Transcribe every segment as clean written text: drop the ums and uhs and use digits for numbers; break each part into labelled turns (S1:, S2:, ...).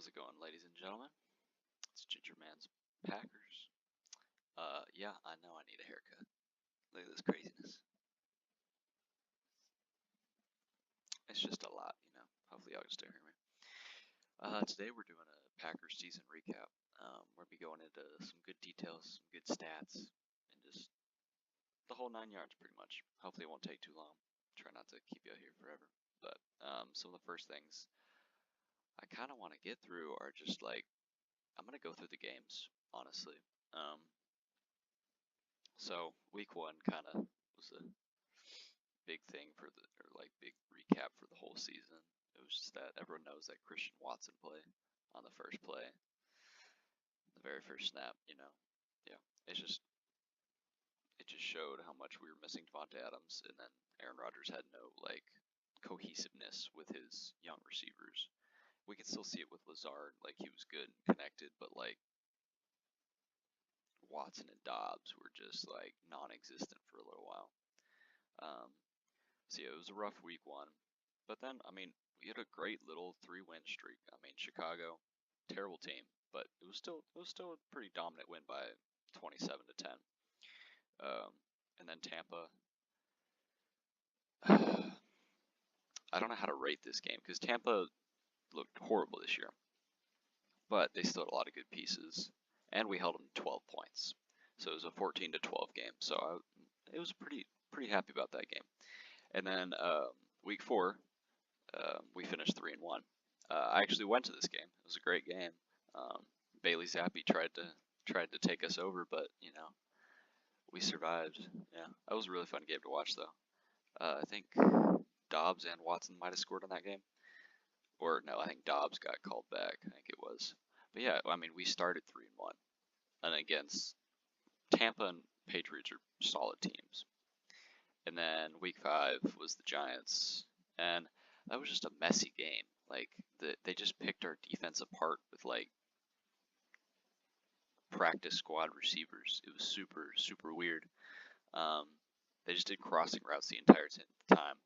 S1: How's it going, ladies and gentlemen? It's Ginger Man's Packers. Yeah, I know I need a haircut. Look at this craziness. It's just a lot, you know. Hopefully y'all can still hear me. Today we're doing a Packers season recap. We're gonna be going into some good details, some good stats, and just the whole 9 yards pretty much. Hopefully it won't take too long. Try not to keep you out here forever. But some of the first things I kind of want to get through are just like I'm gonna go through the games, honestly. So week one kind of was a big thing for the, or like big recap for the whole season. It was just that everyone knows that Christian Watson play on the first play, the very first snap. Yeah, it just showed how much we were missing Devontae Adams, and then Aaron Rodgers had no like cohesiveness with his young receivers. We could still see it with Lazard, like he was good and connected, but like Watson and Dobbs were just like non-existent for a little while. So yeah, it was a rough week one, but then I mean we had a great little 3-win streak. I mean Chicago, terrible team, but it was still a pretty dominant win by 27-10. And then Tampa. I don't know how to rate this game because Tampa looked horrible this year, but they still had a lot of good pieces, and we held them 12 points. So it was a 14-12 game. So it was pretty happy about that game. And then week 4, we finished 3-1. I actually went to this game. It was a great game. Bailey Zappi tried to take us over, but we survived. Yeah, that was a really fun game to watch, though. I think Dobbs and Watson might have scored on that game, or no, I think Dobbs got called back. I think it was. But yeah, I mean, we started 3-1, and against Tampa and Patriots are solid teams. And then week 5 was the Giants, and that was just a messy game. Like they just picked our defense apart with like practice squad receivers. It was super weird. They just did crossing routes the entire time,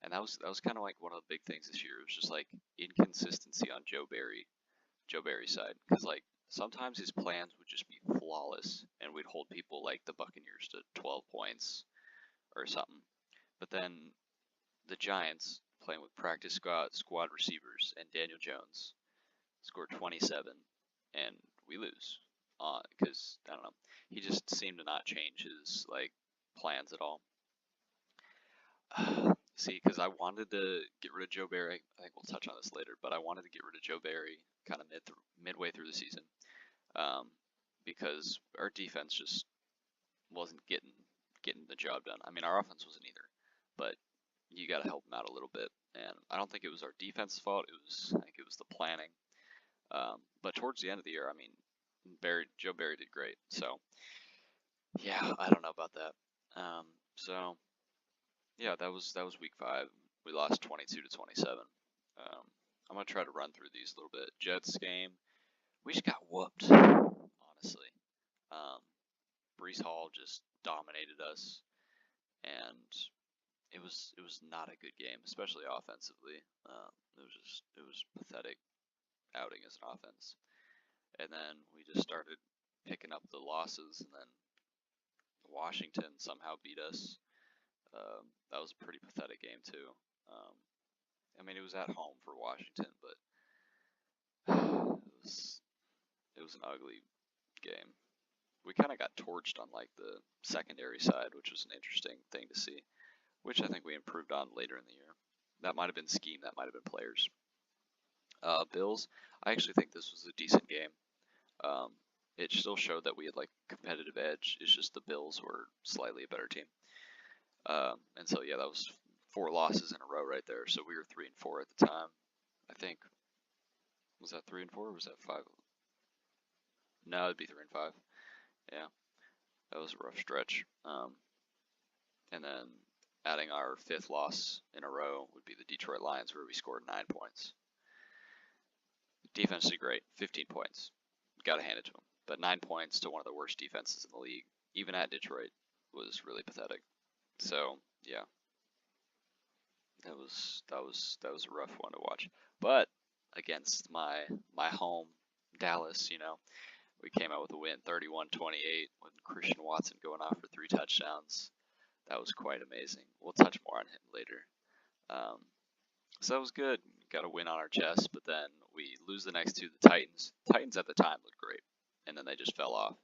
S1: and that was kind of like one of the big things this year. It was just like inconsistency on Joe Barry's side, because like sometimes his plans would just be flawless, and we'd hold people like the Buccaneers to 12 points or something. But then the Giants, playing with practice squad receivers and Daniel Jones, scored 27, and we lose. Because I don't know, he just seemed to not change his like plans at all. See, because I wanted to get rid of Joe Barry. I think we'll touch on this later, but I wanted to get rid of Joe Barry kind of midway through the season, because our defense just wasn't getting the job done. I mean, our offense wasn't either, but you got to help him out a little bit. And I don't think it was our defense's fault. I think it was the planning. But towards the end of the year, I mean, Joe Barry did great. So yeah, I don't know about that. So yeah, that was week 5. We lost 22-27. I'm gonna try to run through these a little bit. Jets game, we just got whooped. Honestly, Breece Hall just dominated us, and it was not a good game, especially offensively. It was pathetic outing as an offense. And then we just started picking up the losses, and then Washington somehow beat us. That was a pretty pathetic game too. I mean, it was at home for Washington, but it was an ugly game. We kind of got torched on like the secondary side, which was an interesting thing to see, which I think we improved on later in the year. That might have been scheme, that might have been players. Bills, I actually think this was a decent game. It still showed that we had like competitive edge. It's just the Bills were slightly a better team. And so yeah, that was 4 losses in a row right there. So we were 3-4 at the time. I think, was that 3-4 or was that 5? No, it'd be 3-5. Yeah, that was a rough stretch. And then adding our 5th loss in a row would be the Detroit Lions, where we scored 9 points. Defense did great, 15 points. Gotta hand it to them. But 9 points to one of the worst defenses in the league, even at Detroit, was really pathetic. So yeah, that was a rough one to watch. But against my home Dallas. We came out with a win, 31-28, with Christian Watson going off for 3 touchdowns. That was quite amazing. We'll touch more on him later. So that was good. Got a win on our chest, but then we lose the next 2 to the Titans. Titans at the time looked great, and then they just fell off.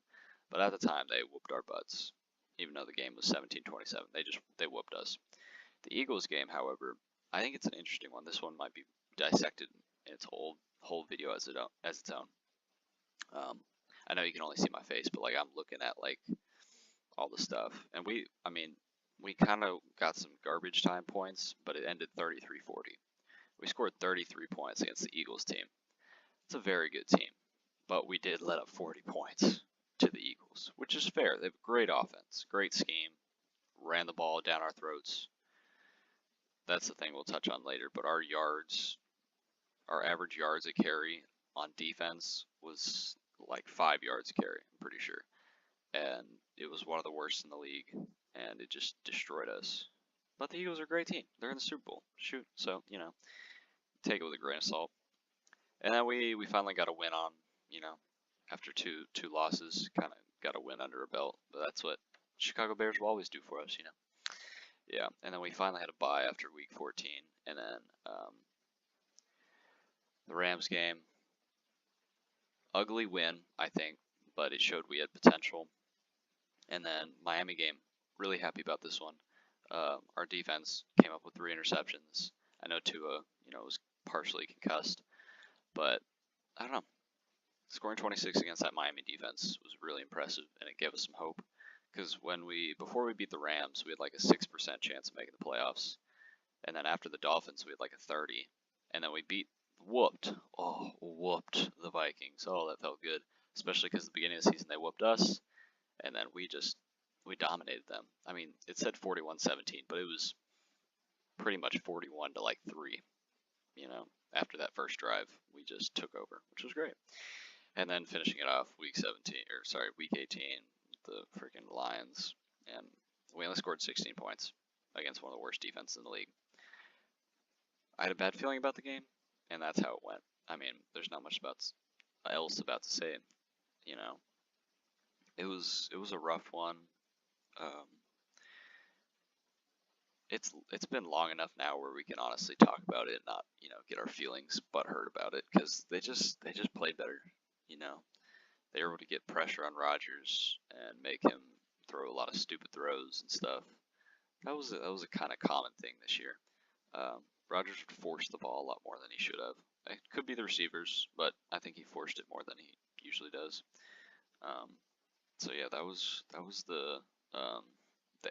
S1: But at the time, they whooped our butts. Even though the game was 17-27, they whooped us. The Eagles game, however, I think it's an interesting one. This one might be dissected in its whole video as its own. I know you can only see my face, but like I'm looking at like all the stuff, and we kind of got some garbage time points, but it ended 33-40. We scored 33 points against the Eagles team. It's a very good team, but we did let up 40 points to the Eagles, which is fair. They have great offense, great scheme, ran the ball down our throats. That's the thing we'll touch on later, but our average yards a carry on defense was like 5 yards a carry, I'm pretty sure. And it was one of the worst in the league, and it just destroyed us. But the Eagles are a great team. They're in the Super Bowl. Shoot. So, take it with a grain of salt. And then we finally got a win on, after two losses, kind of got a win under our belt. But that's what Chicago Bears will always do for us, Yeah, and then we finally had a bye after week 14. And then the Rams game, ugly win, I think, but it showed we had potential. And then Miami game, really happy about this one. Our defense came up with 3 interceptions. I know Tua, was partially concussed, but I don't know. Scoring 26 against that Miami defense was really impressive, and it gave us some hope. Because before we beat the Rams, we had like a 6% chance of making the playoffs, and then after the Dolphins, we had like a 30, and then we whooped the Vikings. Oh, that felt good, especially because at the beginning of the season they whooped us, and then we dominated them. I mean, it said 41-17, but it was pretty much 41 to like 3. After that first drive, we just took over, which was great. And then finishing it off week 18, the freaking Lions, and we only scored 16 points against one of the worst defenses in the league. I had a bad feeling about the game, and that's how it went. I mean, there's not much else about to say. It was a rough one. It's been long enough now where we can honestly talk about it, and not get our feelings butthurt about it, because they just played better. They were able to get pressure on Rodgers and make him throw a lot of stupid throws and stuff. That was a kind of common thing this year. Rodgers would force the ball a lot more than he should have. It could be the receivers, but I think he forced it more than he usually does. So yeah, that was the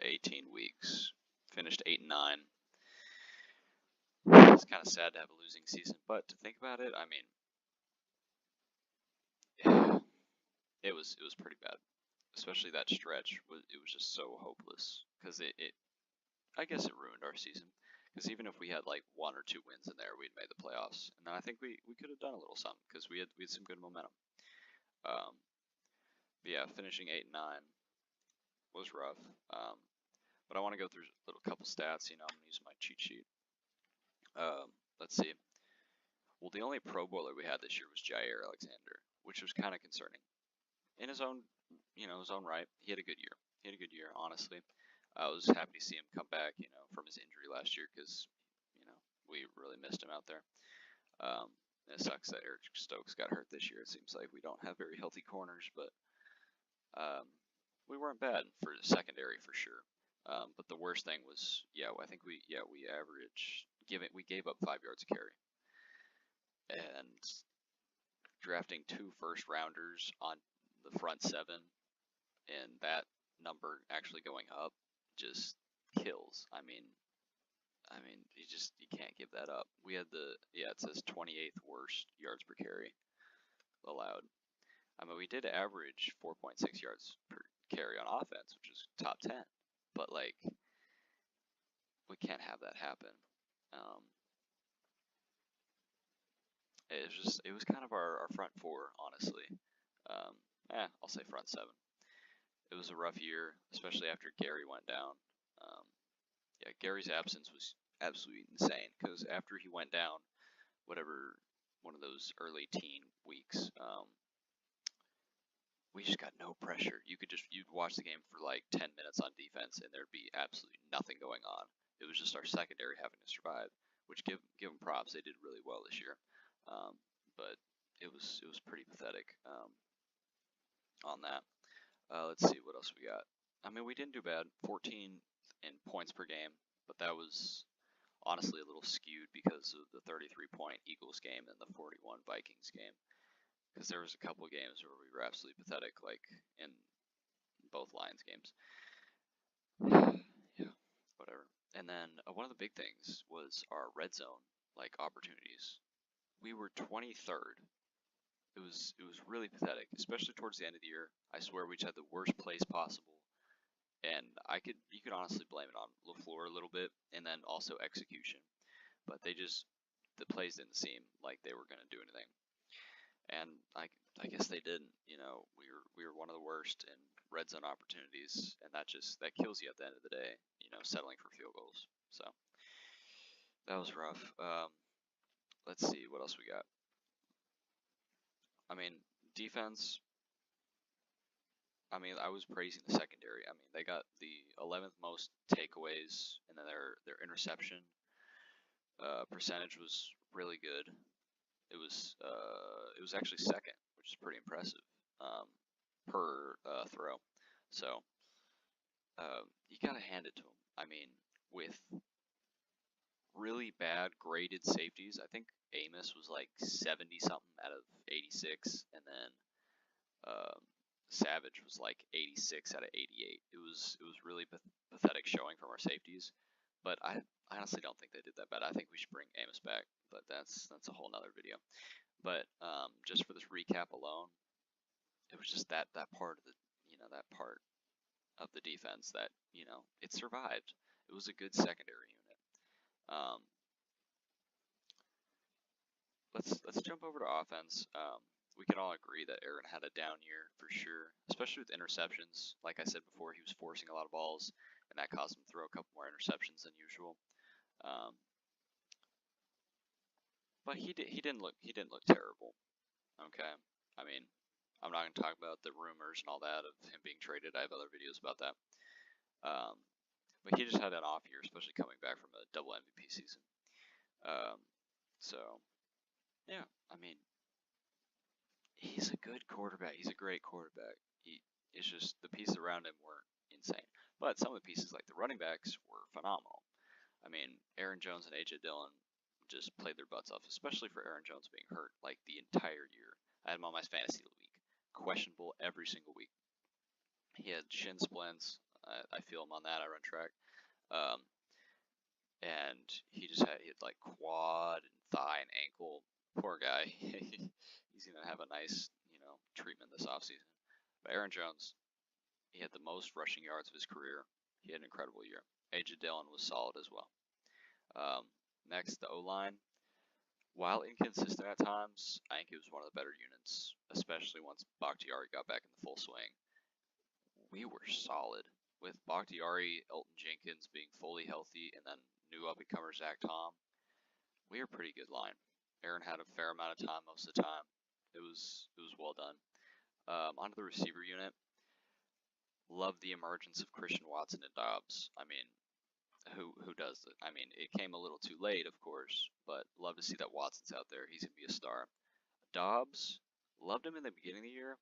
S1: 18 weeks. Finished 8-9. It's kind of sad to have a losing season, but to think about it, I mean, it was pretty bad. Especially that stretch, it was just so hopeless, because I guess it ruined our season. Because even if we had like 1 or 2 wins in there, we'd made the playoffs, and then I think we could have done a little something, because we had some good momentum. But yeah, finishing 8-9 was rough. But I want to go through a couple stats. I'm gonna use my cheat sheet. Let's see. Well, the only Pro Bowler we had this year was Jair Alexander, which was kind of concerning. In his own right, he had a good year. Honestly, I was happy to see him come back, from his injury last year, because, we really missed him out there. It sucks that Eric Stokes got hurt this year. It seems like we don't have very healthy corners, but we weren't bad for the secondary for sure. But the worst thing was, I think we gave up 5 yards a carry, and drafting 2 first-rounders on the front 7, and that number actually going up just kills. I mean, you can't give that up. We had it says 28th worst yards per carry allowed. I mean, we did average 4.6 yards per carry on offense, which is top 10. But like, we can't have that happen. It was kind of our front 4, honestly. I'll say front 7. It was a rough year, especially after Gary went down. Gary's absence was absolutely insane, because after he went down, one of those early teen weeks. We just got no pressure. You'd watch the game for like 10 minutes on defense, and there'd be absolutely nothing going on. It was just our secondary having to survive, which give them props. They did really well this year, but it was pretty pathetic on that. Let's see what else we got. I mean, we didn't do bad. 14 in points per game, but that was honestly a little skewed because of the 33-point Eagles game and the 41 Vikings game. Because there was a couple of games where we were absolutely pathetic, like in both Lions games. Yeah, whatever. And then one of the big things was our red zone opportunities. We were 23rd. It was really pathetic, especially towards the end of the year. I swear we just had the worst plays possible, and you could honestly blame it on LaFleur a little bit, and then also execution. But the plays didn't seem like they were going to do anything. And I guess they didn't. You know, we were one of the worst in red zone opportunities, and that kills you at the end of the day. You know, settling for field goals. So that was rough. Let's see what else we got. I mean, defense. I mean, I was praising the secondary. I mean, they got the 11th most takeaways, and then their interception percentage was really good. It was actually second, which is pretty impressive per throw. So you gotta hand it to them. I mean, with really bad graded safeties, I think Amos was like 70 something out of 86, and then Savage was like 86 out of 88. It was really pathetic showing from our safeties, but I honestly don't think they did that bad. I think we should bring Amos back, but that's a whole nother video. But just for this recap alone, it was just that part of that part of the defense that it survived. It was a good secondary unit. Let's jump over to offense. We can all agree that Aaron had a down year for sure, especially with interceptions. Like I said before, he was forcing a lot of balls, and that caused him to throw a couple more interceptions than usual. But he didn't look terrible. Okay, I mean, I'm not gonna talk about the rumors and all that of him being traded. I have other videos about that. But he just had an off year, especially coming back from a double MVP season. So yeah, I mean, he's a good quarterback. He's a great quarterback. It's just the pieces around him were insane. But some of the pieces, like the running backs, were phenomenal. I mean, Aaron Jones and A.J. Dillon just played their butts off, especially for Aaron Jones being hurt like the entire year. I had him on my fantasy week, questionable every single week. He had shin splints. I feel him on that. I run track. And he had like quad and thigh and ankle. Poor guy. He's gonna have a nice, treatment this offseason. But Aaron Jones, he had the most rushing yards of his career. He had an incredible year. A.J. Dillon was solid as well. Next, the O-line. While inconsistent at times, I think it was one of the better units, especially once Bakhtiari got back in the full swing. We were solid. With Bakhtiari, Elton Jenkins being fully healthy, and then new up-and-comer Zach Tom, we were a pretty good line. Aaron had a fair amount of time most of the time. It was well done. Onto the receiver unit. Love the emergence of Christian Watson and Dobbs. I mean, who does it? I mean, it came a little too late, of course, but love to see that Watson's out there. He's going to be a star. Dobbs, loved him in the beginning of the year.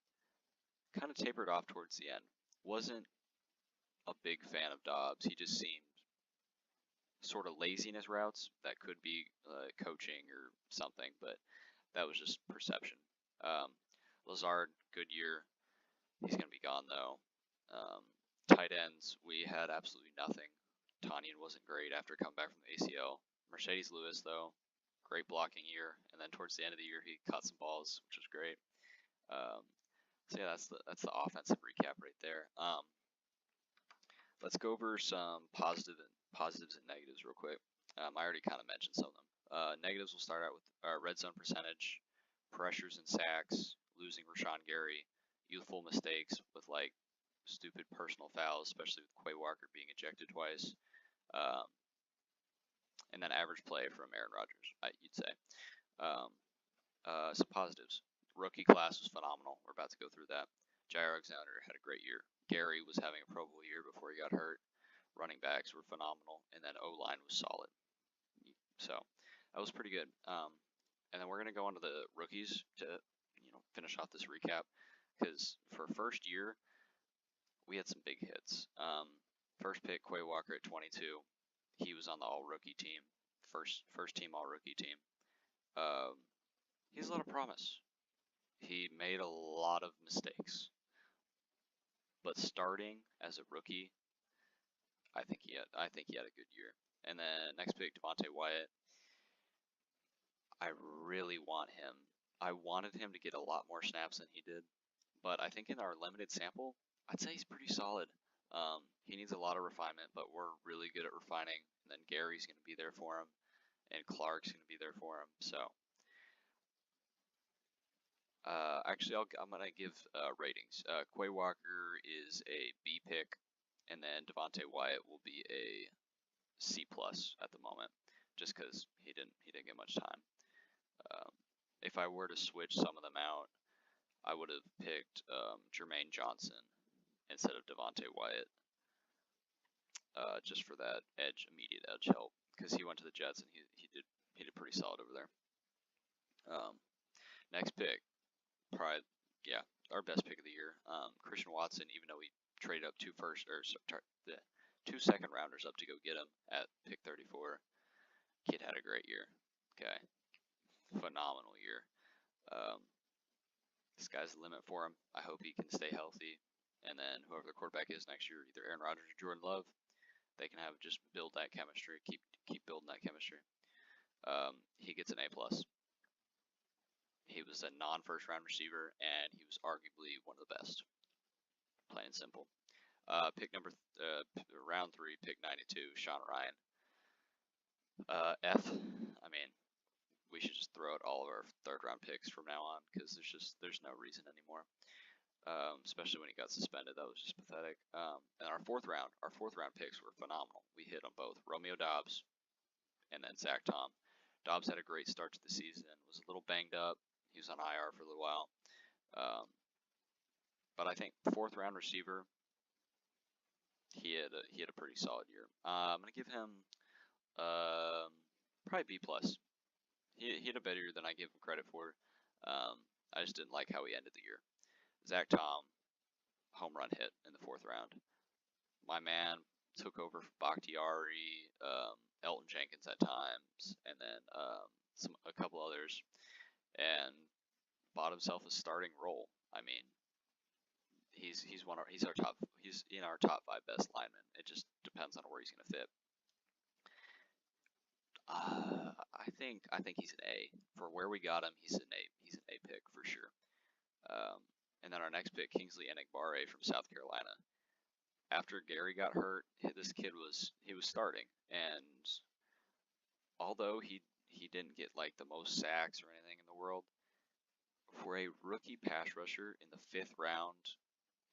S1: Kind of tapered off towards the end. Wasn't a big fan of Dobbs. He just seemed sort of lazy in his routes. That could be coaching or something, but that was just perception. Lazard, good year. He's going to be gone, though. Tight ends, we had absolutely nothing. Tanyan wasn't great after coming back from the ACL. Mercedes Lewis, though, great blocking year. And then towards the end of the year, he caught some balls, which was great. So yeah, that's the offensive recap right there. Let's go over some positives and negatives real quick. I already kind of mentioned some of them. Negatives will start out with red zone percentage, pressures and sacks, losing Rashawn Gary, youthful mistakes with like stupid personal fouls, especially with Quay Walker being ejected twice, and then average play from Aaron Rodgers, you'd say. some positives. Rookie class was phenomenal. We're about to go through that. Jair Alexander had a great year. Gary was having a Pro Bowl year before he got hurt. Running backs were phenomenal, and then O-line was solid. So that was pretty good. And then we're gonna go on to the rookies to finish off this recap, because for first year we had some big hits. First pick, Quay Walker at 22. He was on the all-rookie team, first team all-rookie team. He has a lot of promise. He made a lot of mistakes, but starting as a rookie, I think he had a good year. And then next pick, Devonte Wyatt. I really want him. I wanted him to get a lot more snaps than he did, but I think in our limited sample, I'd say he's pretty solid. He needs a lot of refinement, but we're really good at refining. And then Gary's going to be there for him, and Clark's going to be there for him. So, actually, I'm going to give ratings. Quay Walker is a B pick, and then Devonte Wyatt will be a C plus at the moment, just because he didn't get much time. If I were to switch some of them out, I would have picked Jermaine Johnson instead of Devonte Wyatt, just for that immediate edge help, because he went to the Jets and he did pretty solid over there. Next pick, probably our best pick of the year, Christian Watson. Even though we traded up two second rounders up to go get him at pick 34, kid had a great year. Okay, phenomenal year. Sky's the limit for him. I hope he can stay healthy, and then whoever the quarterback is next year, either Aaron Rodgers or Jordan Love, they can just build that chemistry, keep building that chemistry. He gets an A plus. He was a non-first round receiver, and he was arguably one of the best. Plain and simple. Pick round 3, pick 92, Sean Ryan. F. I mean, we should just throw out all of our third-round picks from now on, because there's no reason anymore. Especially when he got suspended, that was just pathetic. And our fourth round picks were phenomenal. We hit on both Romeo Doubs and then Zach Tom. Doubs had a great start to the season, was a little banged up. He was on IR for a little while. But I think fourth round receiver, he had a pretty solid year. I'm gonna give him probably B plus. He had a better year than I give him credit for. I just didn't like how he ended the year. Zach Tom, home run hit in the fourth round. My man took over for Bakhtiari, Elton Jenkins at times, and then a couple others, and bought himself a starting role. I mean, he's in our top 5 best linemen. It just depends on where he's gonna fit. I think he's an A. For where we got him, he's an A pick for sure. And then our next pick, Kingsley Enagbare from South Carolina. After Gary got hurt, this kid was starting, and although he didn't get like the most sacks or anything in the world, for a rookie pass rusher in the 5th round,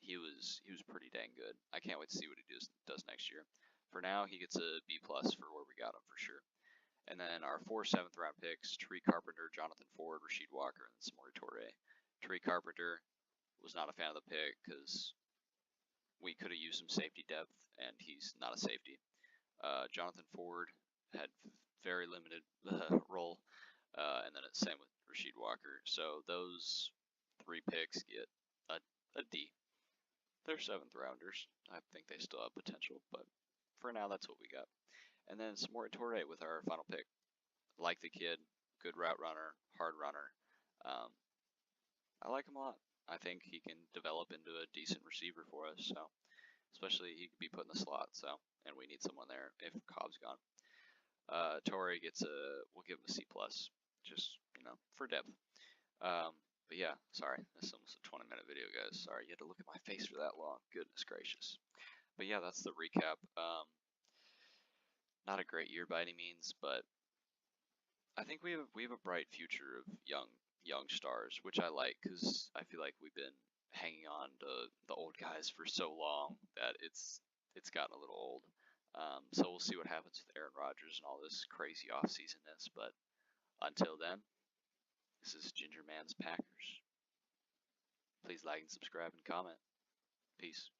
S1: he was pretty dang good. I can't wait to see what he does next year. For now, he gets a B plus for where we got him for sure. And then our 4 7th round picks, Tariq Carpenter, Jonathan Ford, Rasheed Walker, and Samori Toure. Tariq Carpenter was not a fan of the pick because we could have used some safety depth, and he's not a safety. Jonathan Ford had very limited role, and then it's same with Rasheed Walker. So those 3 picks get a D. They're 7th rounders. I think they still have potential, but for now, that's what we got. And then Samori Toure with our final pick. Like the kid, good route runner, hard runner. I like him a lot. I think he can develop into a decent receiver for us. So, especially he could be put in the slot. So, and we need someone there if Cobb's gone. Toure we'll give him a C plus, just for depth. But yeah, sorry, this is almost a 20-minute video, guys. Sorry, you had to look at my face for that long. Goodness gracious. But yeah, that's the recap. Not a great year by any means, but I think we have a bright future of young stars, which I like, because I feel like we've been hanging on to the old guys for so long that it's gotten a little old. So we'll see what happens with Aaron Rodgers and all this crazy offseasonness. But until then, This is Ginger Man's Packers. Please like and subscribe and comment. Peace.